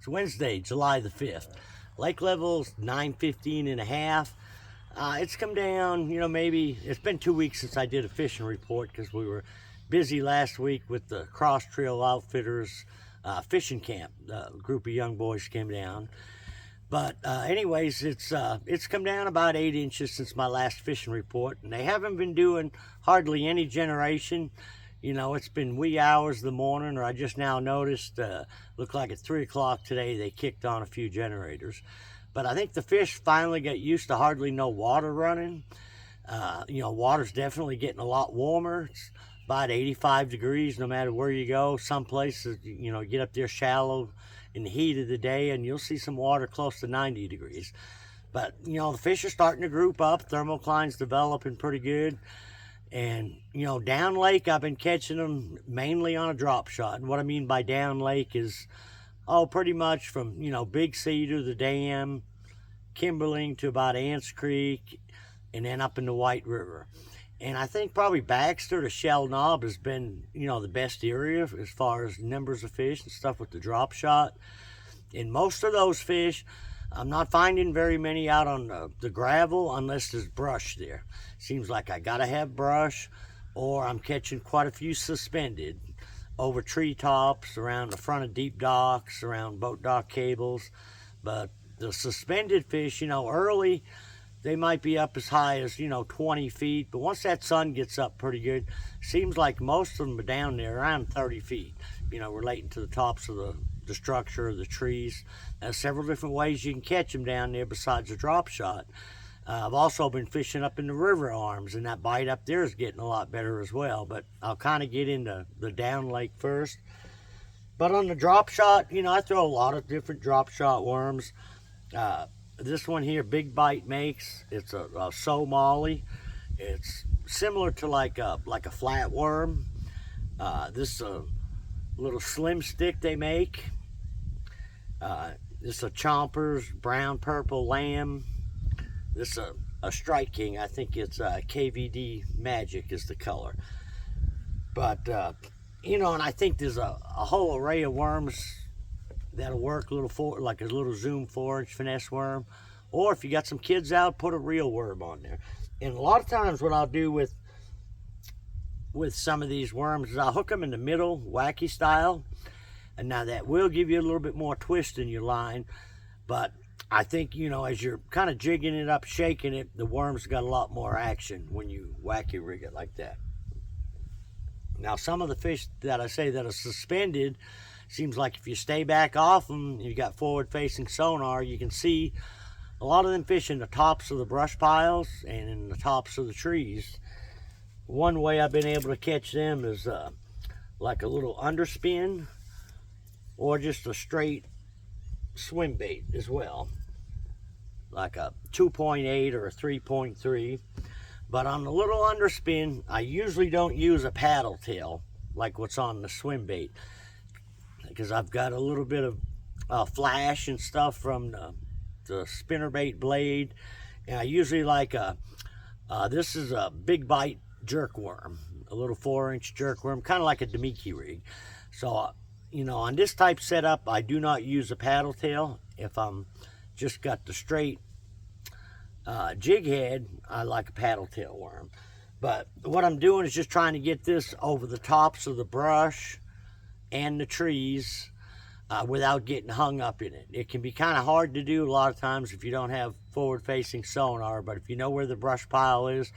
It's Wednesday, July the 5th. Lake level's 915.5. It's come down, maybe it's been 2 weeks since I did a fishing report because we were busy last week with the Cross Trail Outfitters fishing camp. A group of young boys came down. But anyways, it's come down about 8 inches since my last fishing report, and they haven't been doing hardly any generation. It's been wee hours of the morning, or I just now noticed, looked like at 3 o'clock today they kicked on a few generators. But I think the fish finally got used to hardly no water running. Water's definitely getting a lot warmer. It's about 85 degrees no matter where you go. Some places, get up there shallow in the heat of the day and you'll see some water close to 90 degrees. But, the fish are starting to group up. Thermocline's developing pretty good. And, down lake, I've been catching them mainly on a drop shot. And what I mean by down lake is, pretty much from, Big Cedar, the dam, Kimberling to about Ants Creek, and then up in the White River. And I think probably Baxter to Shell Knob has been, the best area as far as numbers of fish and stuff with the drop shot. And most of those fish, I'm not finding very many out on the gravel unless there's brush there. Seems like I gotta have brush, or I'm catching quite a few suspended over treetops, around the front of deep docks, around boat dock cables. But the suspended fish, early, they might be up as high as, 20 feet. But once that sun gets up pretty good, seems like most of them are down there around 30 feet, relating to the tops of the structure of the trees. There's several different ways you can catch them down there besides a drop shot. I've also been fishing up in the river arms, and that bite up there is getting a lot better as well. But I'll kind of get into the down lake first. But on the drop shot, I throw a lot of different drop shot worms. This one here, Big Bite makes, it's a Somali. It's similar to like a flat worm. This is a little slim stick they make. This is a Chompers brown purple lamb. This is a Strike King. I think it's KVD Magic is the color. But and I think there's a whole array of worms that'll work. Like a little Zoom 4-inch finesse worm, or if you got some kids out, put a real worm on there. And a lot of times what I'll do with some of these worms is I'll hook them in the middle, wacky style. And now that will give you a little bit more twist in your line. But I think, as you're kind of jigging it up, shaking it, the worm's got a lot more action when you wacky rig it like that. Now, some of the fish that I say that are suspended, seems like if you stay back off them, you got forward-facing sonar, you can see a lot of them fish in the tops of the brush piles and in the tops of the trees. One way I've been able to catch them is like a little underspin, or just a straight swim bait as well, like a 2.8 or a 3.3. But on the little underspin, I usually don't use a paddle tail like what's on the swim bait, because I've got a little bit of flash and stuff from the spinnerbait blade. And I usually like this is a Big Bite jerk worm, a little 4-inch jerk worm, kind of like a Demiki rig. So on this type setup, I do not use a paddle tail. If I'm just got the straight jig head, I like a paddle tail worm. But what I'm doing is just trying to get this over the tops of the brush and the trees without getting hung up in it. It can be kind of hard to do a lot of times if you don't have forward-facing sonar, but if you know where the brush pile is,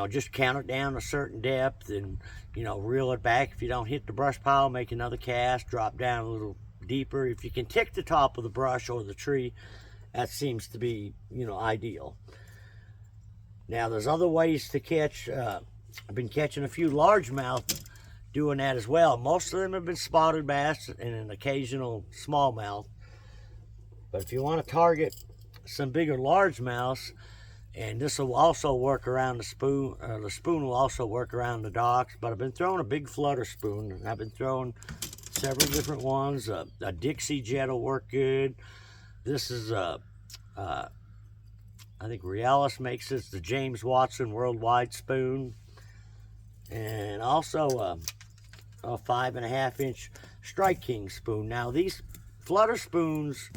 just count it down a certain depth and, reel it back. If you don't hit the brush pile, make another cast, drop down a little deeper. If you can tick the top of the brush or the tree, that seems to be, ideal. Now, there's other ways to catch. I've been catching a few largemouth doing that as well. Most of them have been spotted bass and an occasional smallmouth. But if you want to target some bigger largemouths, and this will also work around the spoon will also work around the docks. But I've been throwing a big flutter spoon, and I've been throwing several different ones. A Dixie Jet will work good. This is I think Realis makes this, the James Watson Worldwide spoon. And also a 5.5-inch Strike King spoon. Now these flutter spoons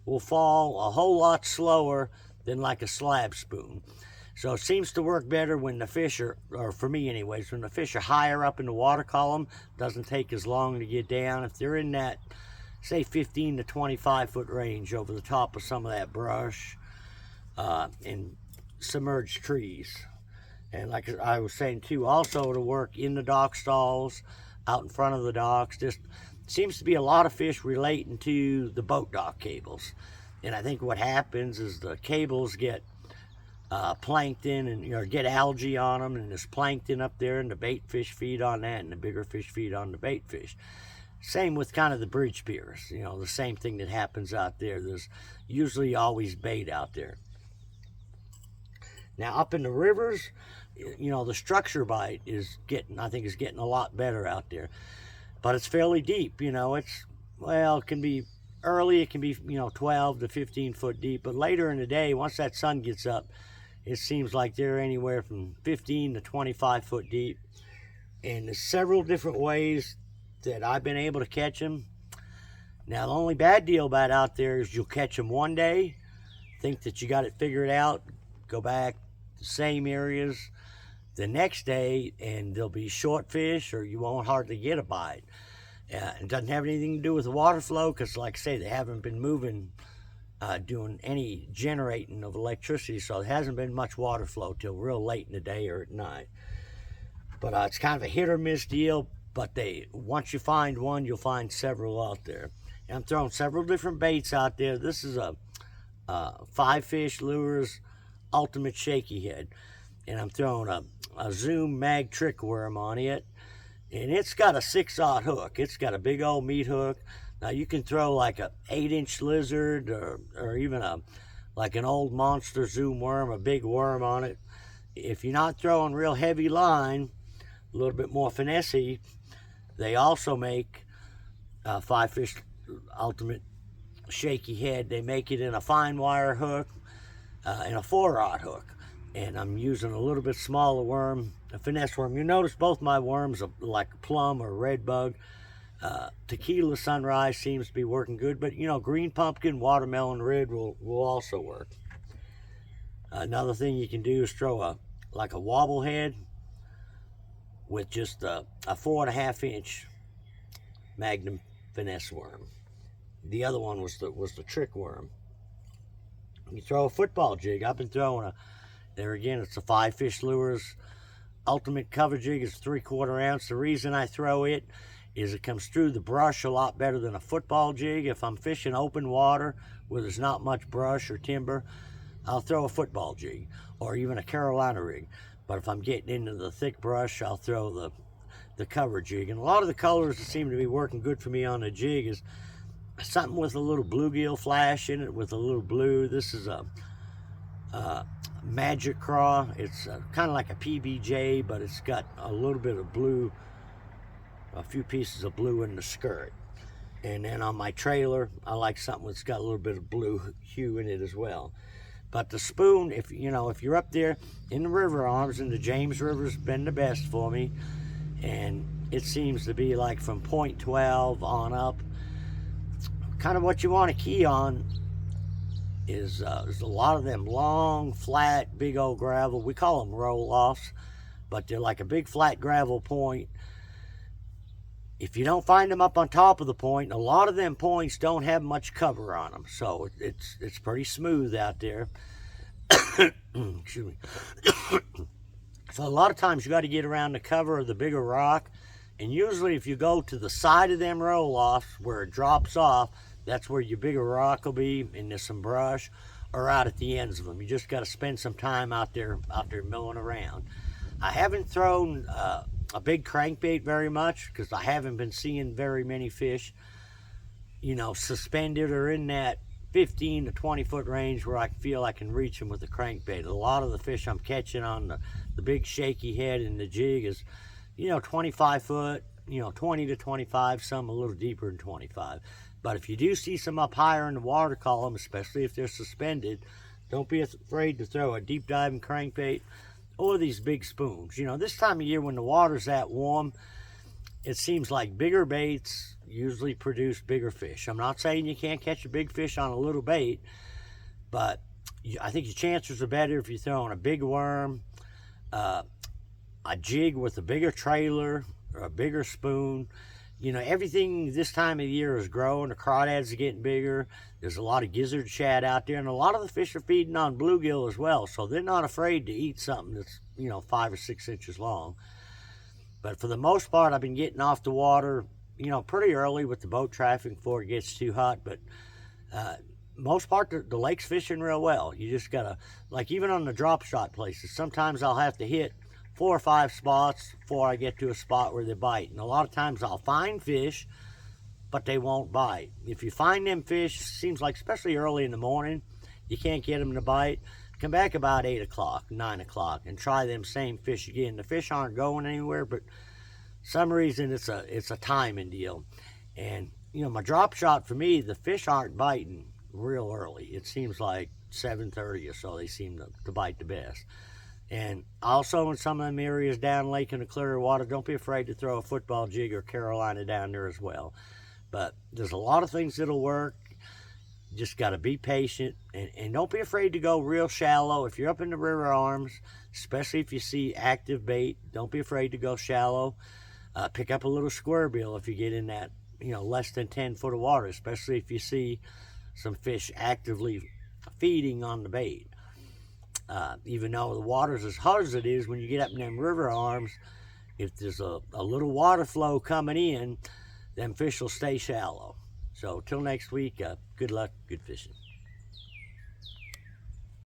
will fall a whole lot slower than like a slab spoon. So it seems to work better when the fish are, or for me anyways, when the fish are higher up in the water column. Doesn't take as long to get down. If they're in that, say, 15 to 25 foot range over the top of some of that brush and submerged trees. And like I was saying too, also to work in the dock stalls, out in front of the docks. Just seems to be a lot of fish relating to the boat dock cables. And I think what happens is the cables get plankton and get algae on them, and there's plankton up there, and the bait fish feed on that, and the bigger fish feed on the bait fish. Same with kind of the bridge piers, the same thing that happens out there. There's usually always bait out there. Now up in the rivers, the structure bite I think is getting a lot better out there, but it's fairly deep. It can be early, it can be 12 to 15 foot deep, but later in the day, once that sun gets up, it seems like they're anywhere from 15 to 25 foot deep. And there's several different ways that I've been able to catch them. Now, the only bad deal about out there is you'll catch them one day, think that you got it figured out, go back the same areas the next day, and there'll be short fish, or you won't hardly get a bite. It doesn't have anything to do with the water flow, because like I say, they haven't been moving, doing any generating of electricity, so there hasn't been much water flow till real late in the day or at night. But it's kind of a hit or miss deal, but once you find one, you'll find several out there. And I'm throwing several different baits out there. This is a 5-Fish Lures Ultimate Shaky Head, and I'm throwing a Zoom Mag Trick Worm on it. And it's got a 6/0 hook. It's got a big old meat hook. Now you can throw like a 8-inch lizard or even like an old monster Zoom worm, a big worm on it. If you're not throwing real heavy line, a little bit more finessey, they also make 5-Fish Ultimate Shaky Head. They make it in a fine wire hook and a 4/0 hook. And I'm using a little bit smaller worm, a finesse worm. You notice both my worms are like plum or red bug. Tequila Sunrise seems to be working good, but green pumpkin, watermelon red will also work. Another thing you can do is throw like a wobble head with just a 4.5-inch Magnum finesse worm. The other one was the trick worm. You throw a football jig. I've been throwing there again, it's a 5-Fish Lures Ultimate Cover Jig. It's 3/4 ounce. The reason I throw it is it comes through the brush a lot better than a football jig. If I'm fishing open water where there's not much brush or timber, I'll throw a football jig or even a Carolina rig. But if I'm getting into the thick brush, I'll throw the cover jig. And a lot of the colors that seem to be working good for me on the jig is something with a little bluegill flash in it with a little blue. This is a Magic Craw. It's kind of like a PBJ, but it's got a little bit of blue, a few pieces of blue in the skirt. And then on my trailer, I like something that's got a little bit of blue hue in it as well. But the spoon, if you're up there in the river arms, and the James River's been the best for me, and it seems to be like from 0.12 on up. Kind of what you want to key on is there's a lot of them long, flat, big old gravel. We call them roll-offs, but they're like a big flat gravel point. If you don't find them up on top of the point, a lot of them points don't have much cover on them, so it's pretty smooth out there. Excuse me. So a lot of times you got to get around the cover of the bigger rock, and usually if you go to the side of them roll-offs where it drops off, that's where your bigger rock will be, and there's some brush, or out at the ends of them. You just got to spend some time out there milling around. I haven't thrown a big crankbait very much because I haven't been seeing very many fish, suspended or in that 15 to 20 foot range where I feel I can reach them with the crankbait. A lot of the fish I'm catching on the big shaky head and the jig is, 25 foot, 20 to 25, some a little deeper than 25. But if you do see some up higher in the water column, especially if they're suspended, don't be afraid to throw a deep diving crankbait or these big spoons. This time of year when the water's that warm, it seems like bigger baits usually produce bigger fish. I'm not saying you can't catch a big fish on a little bait, but I think your chances are better if you're throwing a big worm, a jig with a bigger trailer, or a bigger spoon. You know, everything this time of year is growing. The crawdads are getting bigger. There's a lot of gizzard shad out there, and a lot of the fish are feeding on bluegill as well, so they're not afraid to eat something that's, you know, 5 or 6 inches long. But for the most part, I've been getting off the water, you know, pretty early with the boat traffic before it gets too hot. But most part, the lake's fishing real well. You just gotta, like even on the drop shot places, sometimes I'll have to hit 4 or 5 spots before I get to a spot where they bite. And a lot of times I'll find fish, but they won't bite. If you find them fish, seems like especially early in the morning, you can't get them to bite. Come back about 8 o'clock, 9 o'clock, and try them same fish again. The fish aren't going anywhere, but some reason it's a timing deal. And you know, my drop shot, for me, the fish aren't biting real early. It seems like 7:30 or so they seem to bite the best. And also in some of them areas down lake in the clearer water, don't be afraid to throw a football jig or Carolina down there as well. But there's a lot of things that'll work. You just got to be patient, and don't be afraid to go real shallow. If you're up in the river arms, especially if you see active bait, don't be afraid to go shallow. Pick up a little square bill if you get in that, you know, less than 10 foot of water, especially if you see some fish actively feeding on the bait. Even though the water's as hot as it is, when you get up in them river arms, if there's a little water flow coming in, them fish will stay shallow. So till next week, good luck, good fishing.